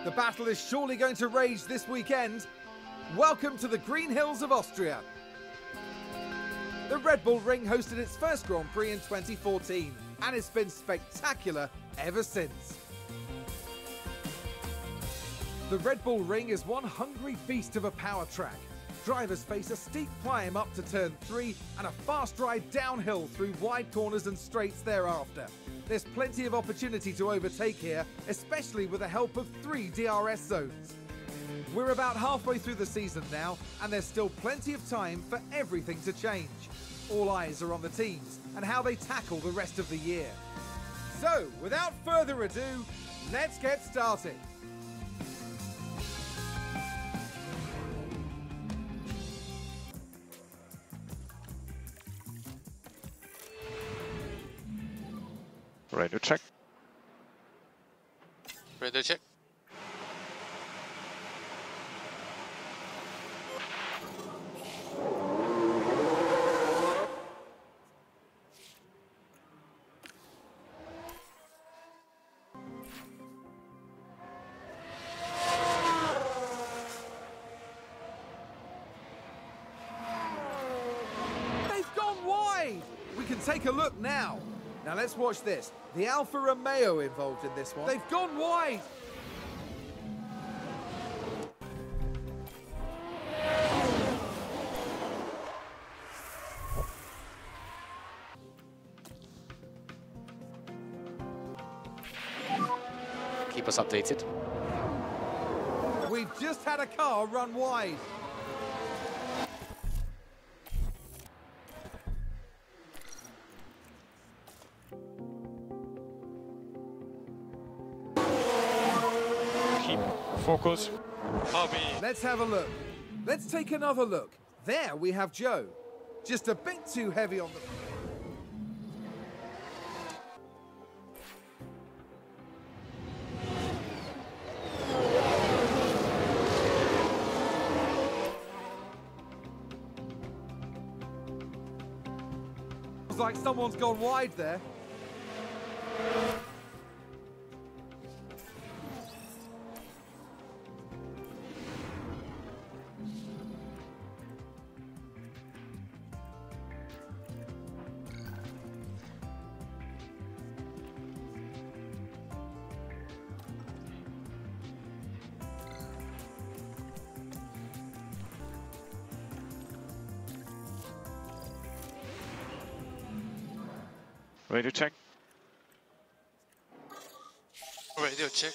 The battle is surely going to rage this weekend. Welcome to the Green Hills of Austria. The Red Bull Ring hosted its first Grand Prix in 2014, and it's been spectacular ever since. The Red Bull Ring is one hungry beast of a power track. Drivers face a steep climb up to turn 3 and a fast ride downhill through wide corners and straights thereafter. There's plenty of opportunity to overtake here, especially with the help of 3 DRS zones. We're about halfway through the season now, and there's still plenty of time for everything to change. All eyes are on the teams and how they tackle the rest of the year. So, without further ado, let's get started. Radio check. Radio check. They've gone wide! We can take a look now. Now let's watch this. The ALFA ROMEO involved in this one. They've gone wide! Keep us updated. We've just had a car run wide. Keep focus. Let's have a look. Let's take another look. There we have Joe. Just a bit too heavy on the... It's like someone's gone wide there. Radio check. Radio check.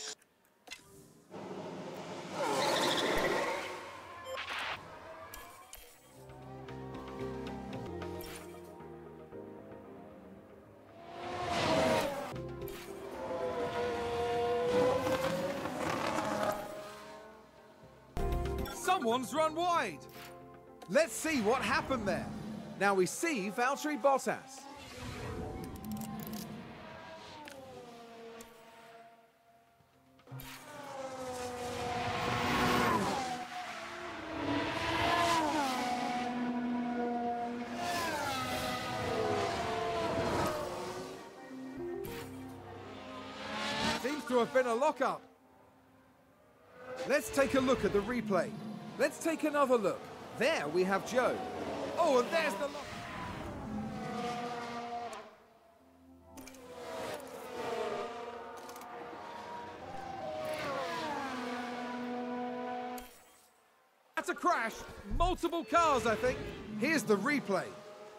Someone's run wide. Let's see what happened there. Now we see Valtteri Bottas. Seems to have been a lockup. Let's take a look at the replay. Let's take another look. There we have Joe. Oh, and there's the lock. That's a crash. Multiple cars, I think. Here's the replay.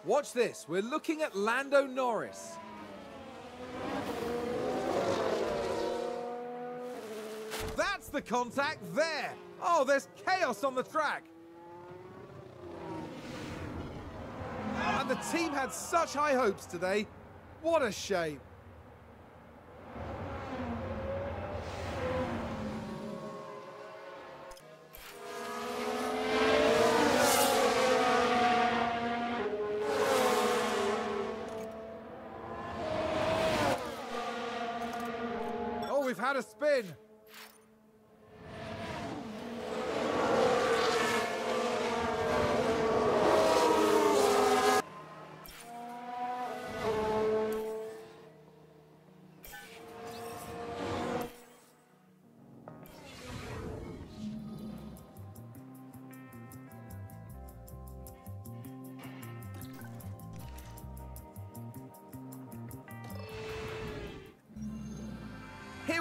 Watch this. We're looking at Lando Norris. That's the contact there. Oh, there's chaos on the track. And the team had such high hopes today. What a shame. Oh, we've had a spin.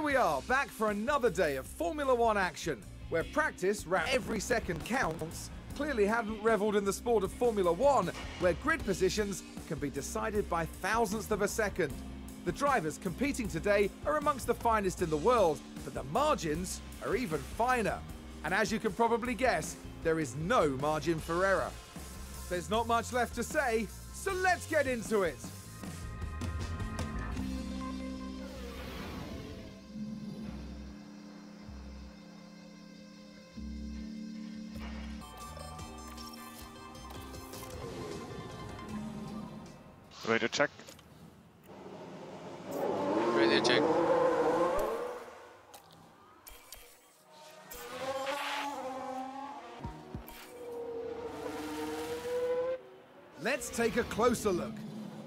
Here we are, back for another day of Formula One action, where practice, where every second counts, clearly hadn't revelled in the sport of Formula One, where grid positions can be decided by thousandths of a second. The drivers competing today are amongst the finest in the world, but the margins are even finer. And as you can probably guess, there is no margin for error. There's not much left to say, so let's get into it. Radio check. Radio check. Let's take a closer look.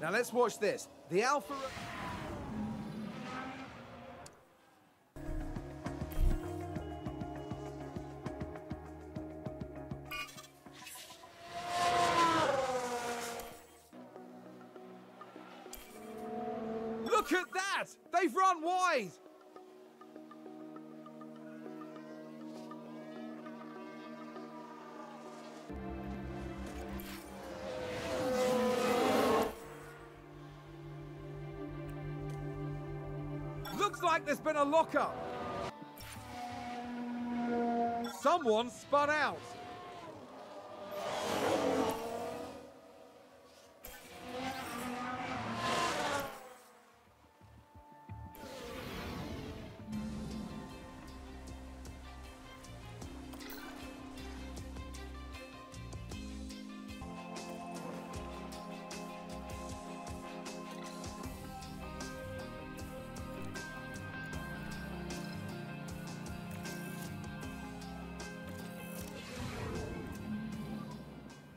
Now let's watch this. The ALFA... Look at that! They've run wide! Looks like there's been a lockup. Someone spun out.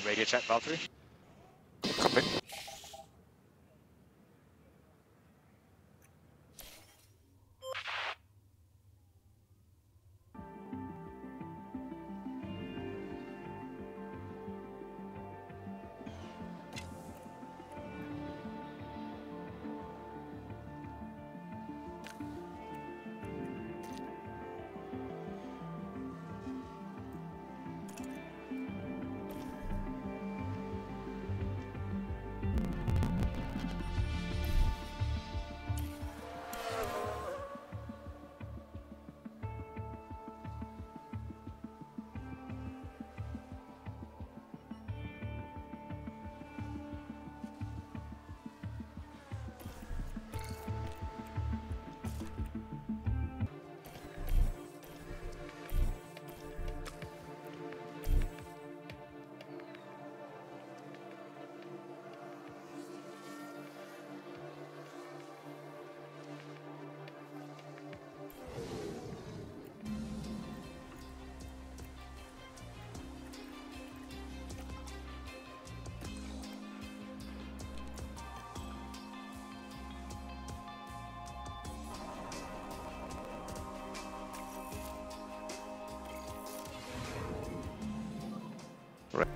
Radio check, Valtteri. Copy. Right.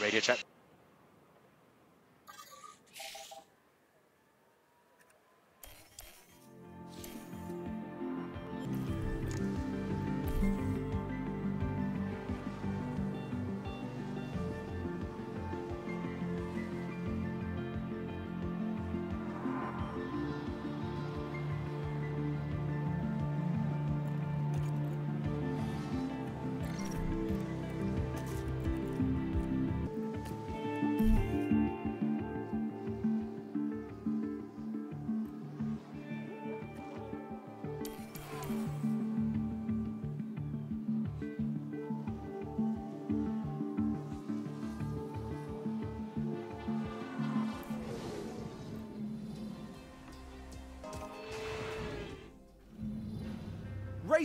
Radio check.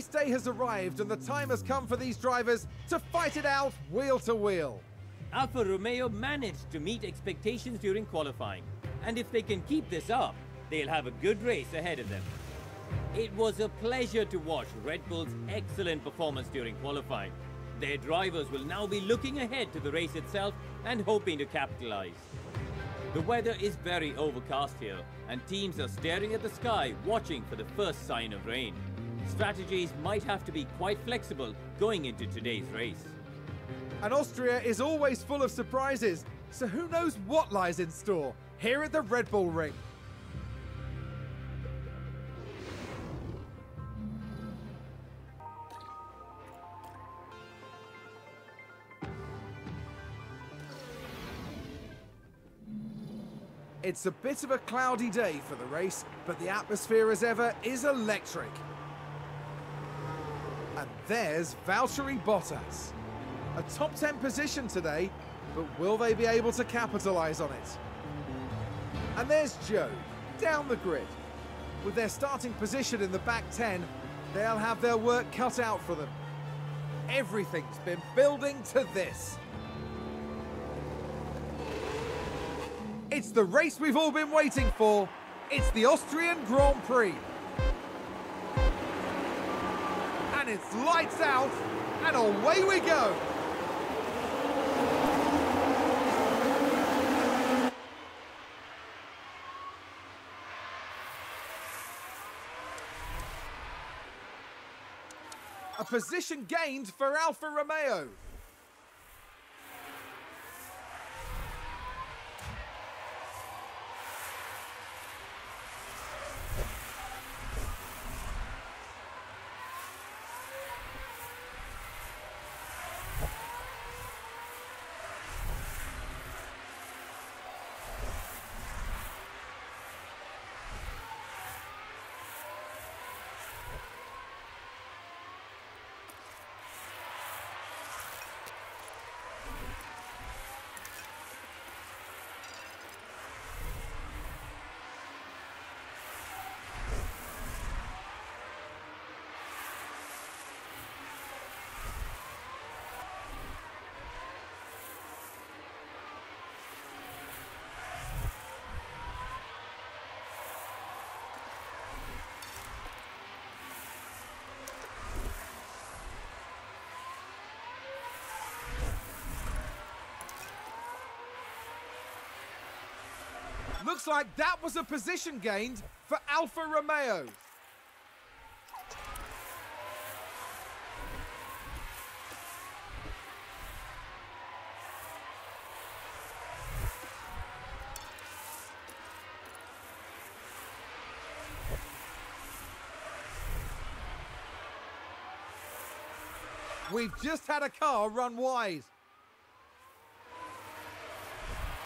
race day has arrived and the time has come for these drivers to fight it out wheel to wheel. Alfa Romeo managed to meet expectations during qualifying, and if they can keep this up, they'll have a good race ahead of them. It was a pleasure to watch Red Bull's excellent performance during qualifying. Their drivers will now be looking ahead to the race itself and hoping to capitalize. The weather is very overcast here, and teams are staring at the sky watching for the first sign of rain. Strategies might have to be quite flexible going into today's race. And Austria is always full of surprises, so who knows what lies in store here at the Red Bull Ring. It's a bit of a cloudy day for the race, but the atmosphere as ever is electric. And there's Valtteri Bottas. A top 10 position today, but will they be able to capitalise on it? And there's Joe, down the grid. With their starting position in the back 10, they'll have their work cut out for them. Everything's been building to this. It's the race we've all been waiting for. It's the Austrian Grand Prix. And it's lights out, and away we go. A position gained for Alfa Romeo. Looks like that was a position gained for Alfa Romeo. We've just had a car run wide.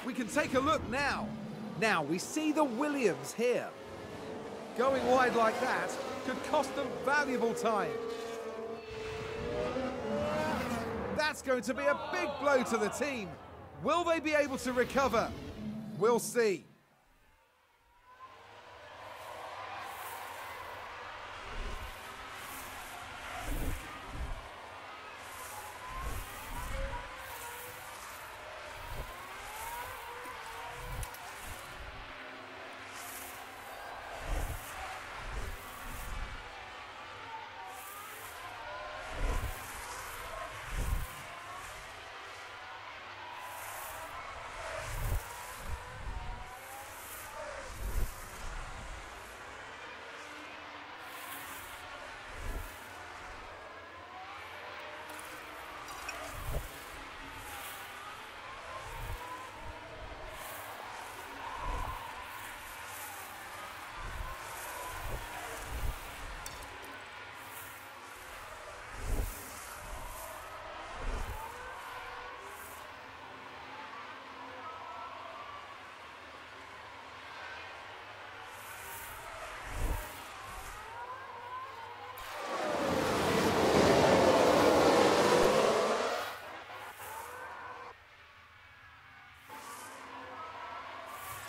We can take a look now. Now we see the Williams here. Going wide like that could cost them valuable time. That's going to be a big blow to the team. Will they be able to recover? We'll see.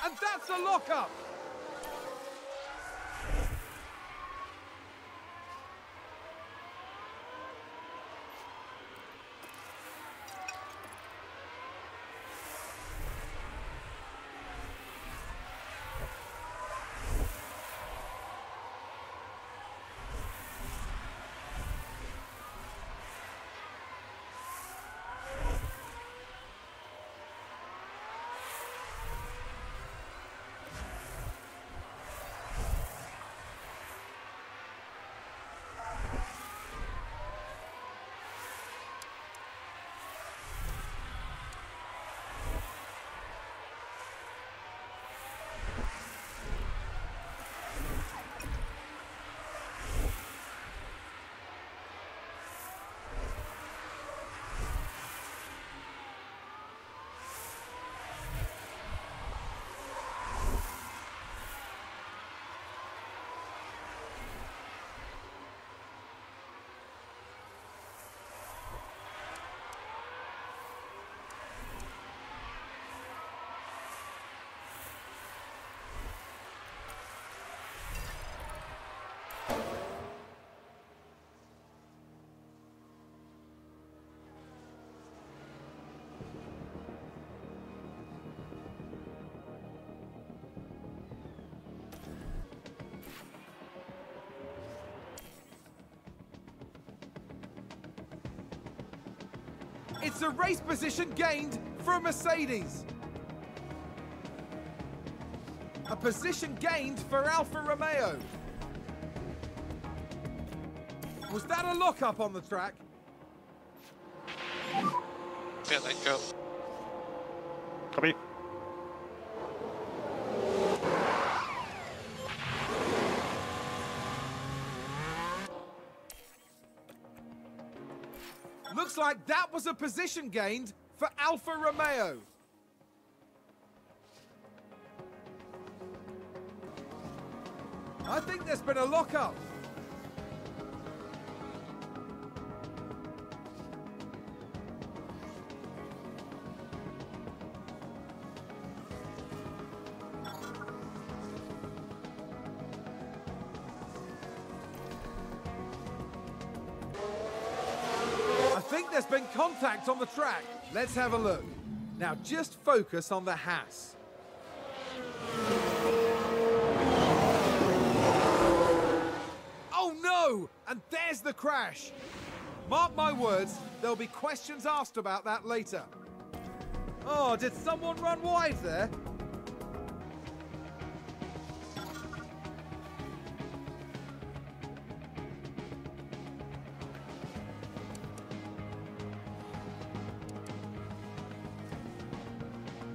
And that's a lock-up. It's a race position gained for a Mercedes. A position gained for Alfa Romeo. Was that a lock-up on the track? Pit lane, go. Copy. Looks like that was a position gained for Alfa Romeo. I think there's been a lock-up. I think there's been contact on the track. Let's have a look. Now just focus on the Haas. Oh no! And there's the crash. Mark my words, there'll be questions asked about that later. Oh, did someone run wide there?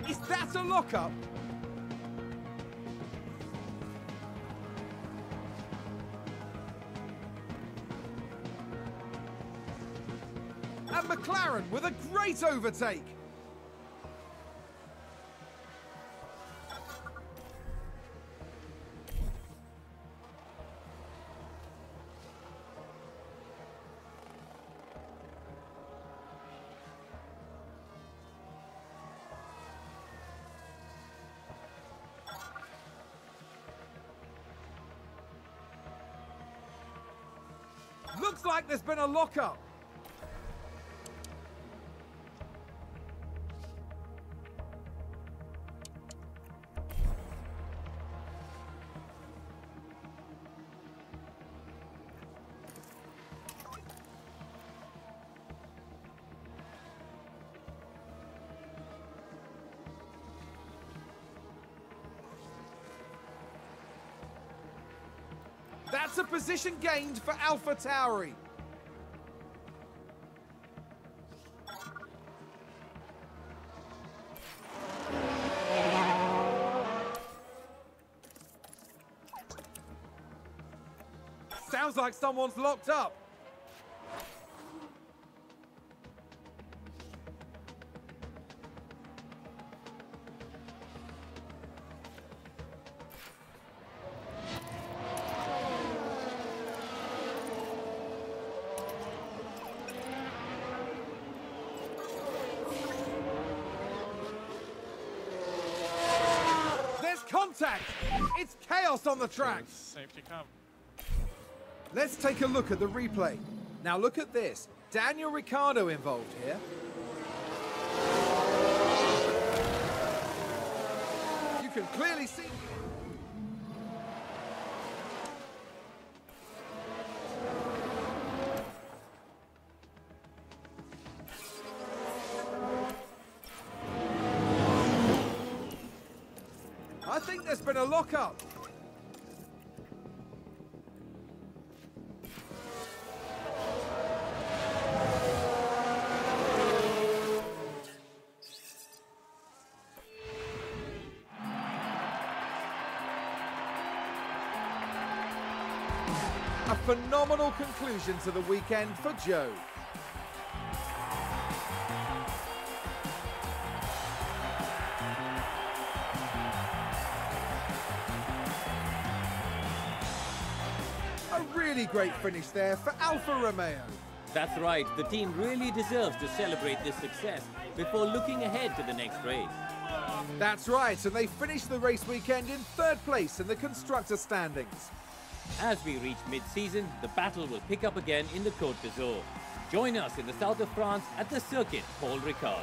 Is that a lock-up? And McLaren with a great overtake. Looks like there's been a lock-up. That's a position gained for Alpha Tauri. Sounds like someone's locked up. Contact! It's chaos on the track. Safety car. Let's take a look at the replay. Now look at this. Daniel Ricciardo involved here. You can clearly see... I think there's been a lock-up. A phenomenal conclusion to the weekend for Joe. A really great finish there for Alfa Romeo. That's right, the team really deserves to celebrate this success before looking ahead to the next race. That's right, and they finished the race weekend in third place in the constructor standings. As we reach mid-season, the battle will pick up again in the Côte d'Azur. Join us in the south of France at the circuit Paul Ricard.